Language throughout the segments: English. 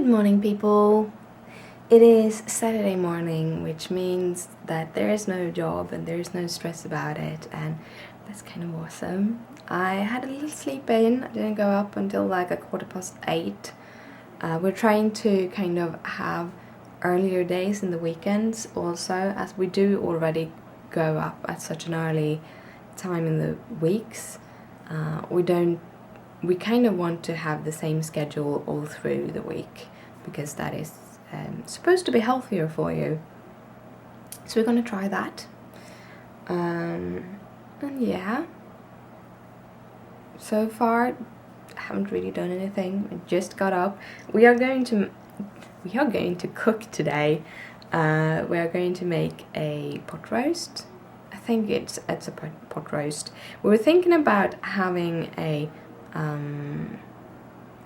Good morning, people. It is Saturday morning, which means that there is no job and there is no stress about it, and that's kind of awesome. I had a little sleep in. I didn't go up until like 8:15. We're trying to kind of have earlier days in the weekends also, as we do already go up at such an early time in the weeks. We kind of want to have the same schedule all through the week, because that is supposed to be healthier for you. So we're going to try that. And yeah, so far I haven't really done anything. I just got up. We are going to cook today. We are going to make a pot roast. I think it's a pot roast. We were thinking about having a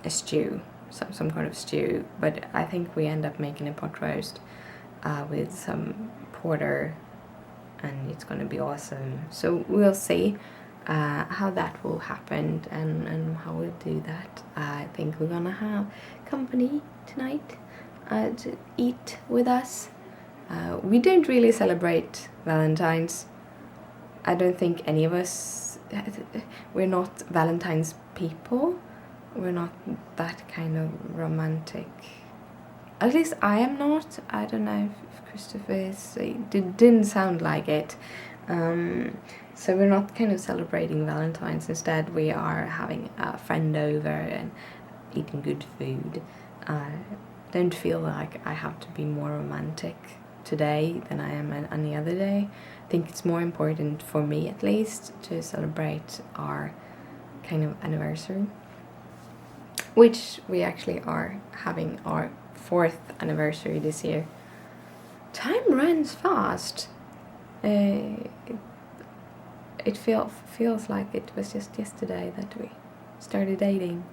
stew, some kind of stew, but I think we end up making a pot roast with some porter, and it's gonna be awesome. So we'll see how that will happen and how we'll do that. I think we're gonna have company tonight to eat with us. We don't really celebrate Valentine's. I don't think any of us, we're not Valentine's people. We're not that kind of romantic. At least I am not. I don't know if Christopher is. It didn't sound like it. So we're not kind of celebrating Valentine's. Instead, we are having a friend over and eating good food. I don't feel like I have to be more romantic today than I am any other day. I think it's more important for me, at least, to celebrate our kind of anniversary, which we actually are having our 4th anniversary this year. Time runs fast. It feels like it was just yesterday that we started dating.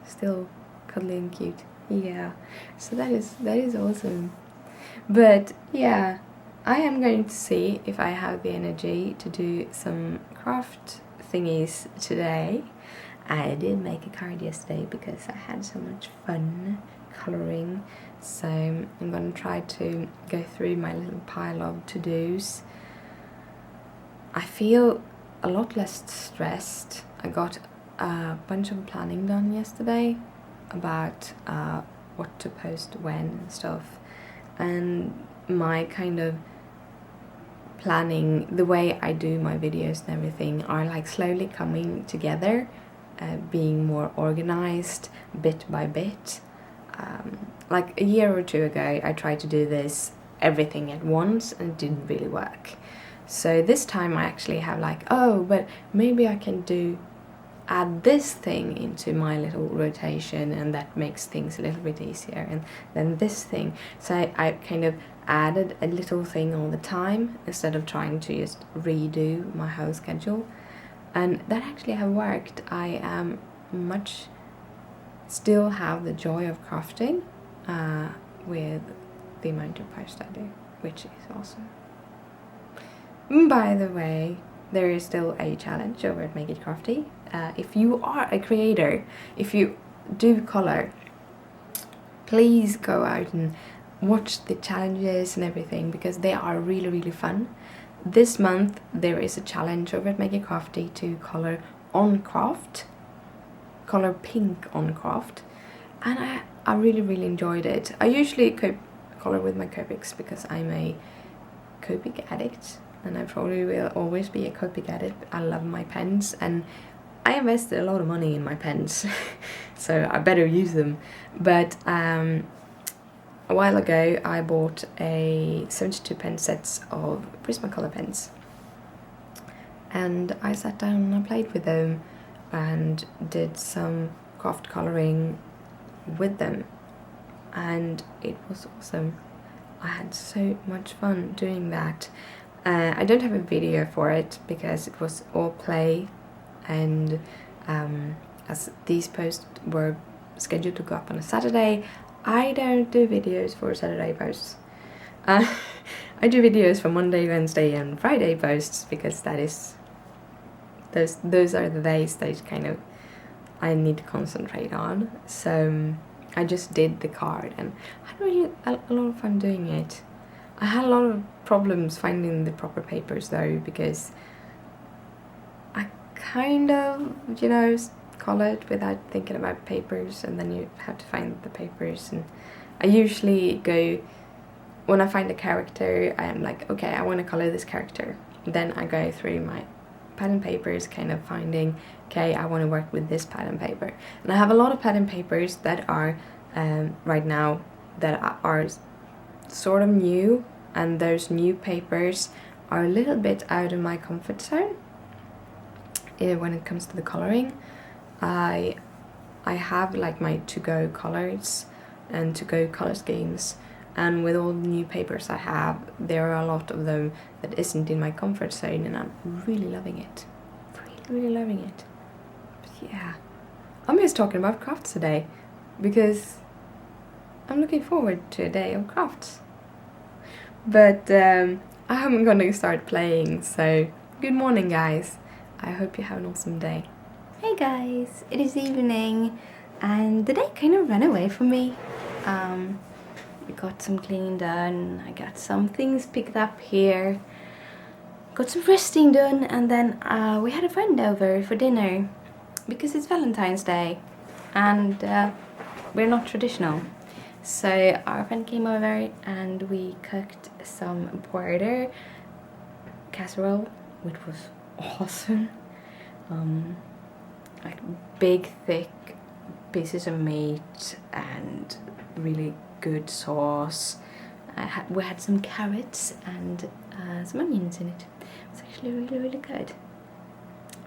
Still cuddly and cute. Yeah, so that is awesome. But yeah, I am going to see if I have the energy to do some craft thingies today. I did make a card yesterday because I had so much fun colouring, so I'm going to try to go through my little pile of to-dos. I feel a lot less stressed. I got a bunch of planning done yesterday about what to post when and stuff, and my kind of planning, the way I do my videos and everything, are like slowly coming together, being more organized bit by bit. Like a year or two ago, I tried to do everything at once, and it didn't really work. So this time I actually have like, oh, but maybe I can add this thing into my little rotation, and that makes things a little bit easier, and then this thing. So I kind of added a little thing all the time instead of trying to just redo my whole schedule, and that actually have worked. I am still have the joy of crafting with the amount of posts I do, which is awesome. By the way, there is still a challenge over at Make It Crafty. If you are a creator, if you do color, please go out and watch the challenges and everything, because they are really, really fun. This month there is a challenge over at Make It Crafty to color on craft, color pink on craft, and I really, really enjoyed it. I usually color with my Copics because I'm a Copic addict, and I probably will always be a Copic addict. I love my pens, and I invested a lot of money in my pens, so I better use them. But a while ago I bought a 72 pen sets of Prismacolor pens, and I sat down and I played with them and did some craft coloring with them, and it was awesome. I had so much fun doing that. I don't have a video for it because it was all play, and as these posts were scheduled to go up on a Saturday, I don't do videos for Saturday posts. I do videos for Monday, Wednesday and Friday posts, because that is those are the days that kind of I need to concentrate on. So I just did the card, and I had really a lot of fun doing it. I had a lot of problems finding the proper papers though, because I kind of, you know, colored without thinking about papers, and then you have to find the papers. And I usually go, when I find a character, I'm like, okay, I want to color this character. Then I go through my pattern papers, kind of finding, okay, I want to work with this pattern paper. And I have a lot of pattern papers that are right now that are sort of new, and those new papers are a little bit out of my comfort zone when it comes to the coloring. I have like my to-go colors and to-go color schemes, and with all the new papers I have, there are a lot of them that isn't in my comfort zone, and I'm really loving it. Really loving it. But yeah, I'm just talking about crafts today because I'm looking forward to a day of crafts. But I'm gonna start playing, so good morning guys. I hope you have an awesome day. Hey guys, it is evening and the day kind of ran away from me. We got some cleaning done, I got some things picked up here, got some resting done, and then we had a friend over for dinner because it's Valentine's Day and we're not traditional. So our friend came over and we cooked some porter casserole, which was awesome. Like big thick pieces of meat and really good sauce. We had some carrots and some onions in it. It was actually really good.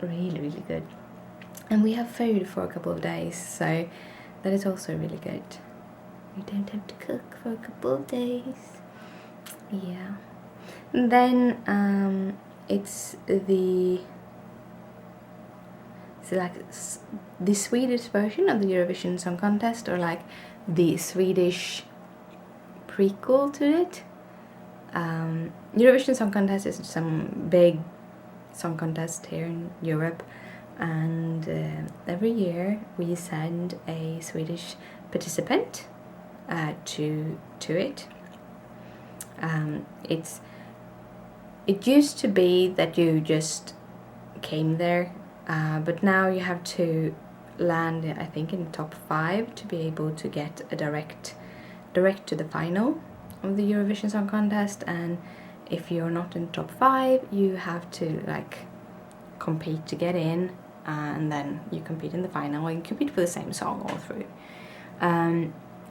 Really good. And we have food for a couple of days, so that is also really good. We don't have to cook for a couple of days. Yeah. And then it's like the Swedish version of the Eurovision Song Contest, or like the Swedish prequel to it. Eurovision Song Contest is some big song contest here in Europe, and every year we send a Swedish participant to it. It used to be that you just came there, but now you have to land, I think, in the top 5 to be able to get a direct to the final of the Eurovision Song Contest. And if you're not in the top 5, you have to like compete to get in, and then you compete in the final and compete for the same song all through.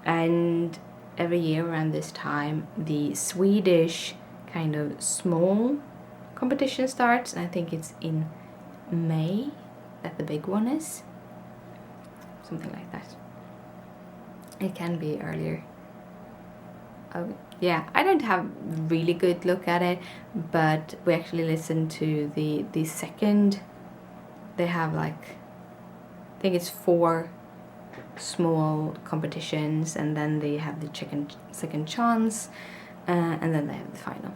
And every year around this time, the Swedish kind of small competition starts, and I think it's in May that the big one is. Something like that. It can be earlier. Oh, yeah, I don't have really good look at it, but we actually listened to the second. They have like, I think it's 4 small competitions, and then they have the second chance, and then they have the final.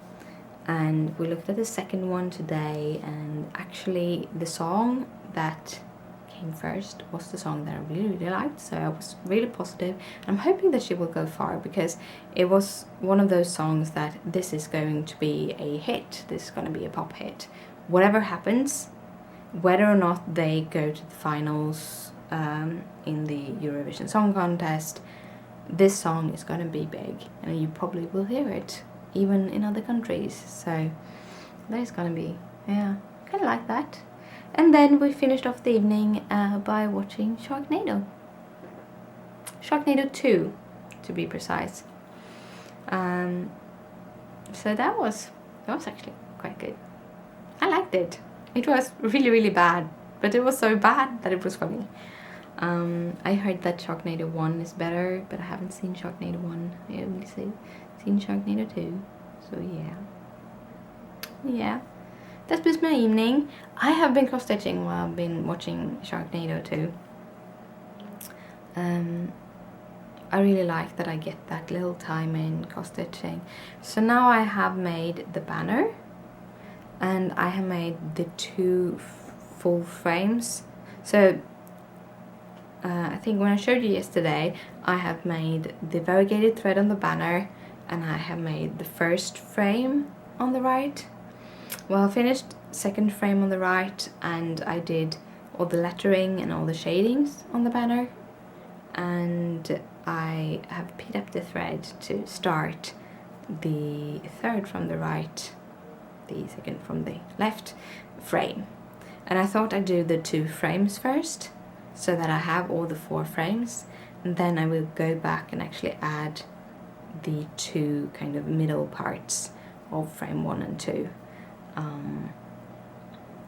And we looked at the second one today, and actually the song that came first was the song that I really liked, so I was really positive. I'm hoping that she will go far, because it was one of those songs that this is going to be a hit, this is going to be a pop hit. Whatever happens, whether or not they go to the finals in the Eurovision Song Contest, this song is going to be big, and you probably will hear it even in other countries. So that is going to be, yeah, kind of like that. And then we finished off the evening by watching Sharknado. Sharknado 2, to be precise. So that was actually quite good. I liked it. It was really bad, but it was so bad that it was funny. I heard that Sharknado 1 is better, but I haven't seen Sharknado 1. I only seen Sharknado 2. So yeah. That's been my evening. I have been cross-stitching while I've been watching Sharknado 2. I really like that I get that little time in cross-stitching. So now I have made the banner, and I have made the 2 full frames. So I think when I showed you yesterday, I have made the variegated thread on the banner, and I have made the first frame on the right. Well, I finished second frame on the right, and I did all the lettering and all the shadings on the banner, and I have picked up the thread to start the third from the right, the second from the left frame. And I thought I'd do the 2 frames first, so that I have all the 4 frames, and then I will go back and actually add the 2 kind of middle parts of frame 1 and 2,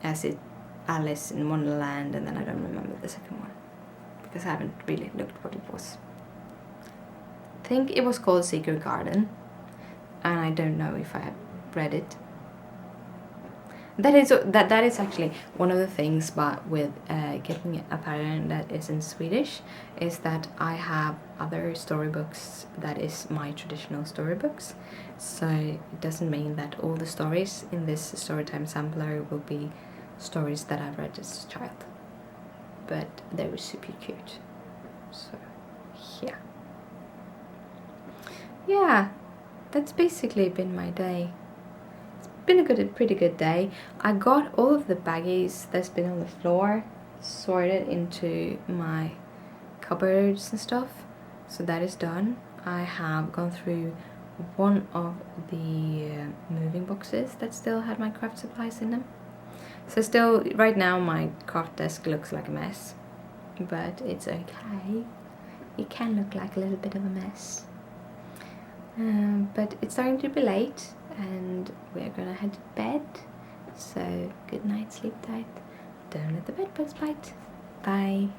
as it Alice in Wonderland, and then I don't remember the second one because I haven't really looked what it was. I think it was called Secret Garden, and I don't know if I have read it. That is actually one of the things, but with getting a pattern that is in Swedish, is that I have other storybooks that is my traditional storybooks. So it doesn't mean that all the stories in this Storytime sampler will be stories that I've read as a child, but they were super cute. So yeah, that's basically been my day. Been a pretty good day. I got all of the baggies that's been on the floor sorted into my cupboards and stuff, so that is done. I have gone through one of the moving boxes that still had my craft supplies in them. So still, right now my craft desk looks like a mess, but it's okay. It can look like a little bit of a mess. But it's starting to be late, and we're gonna head to bed. So good night, sleep tight. Don't let the bed bugs bite. Bye.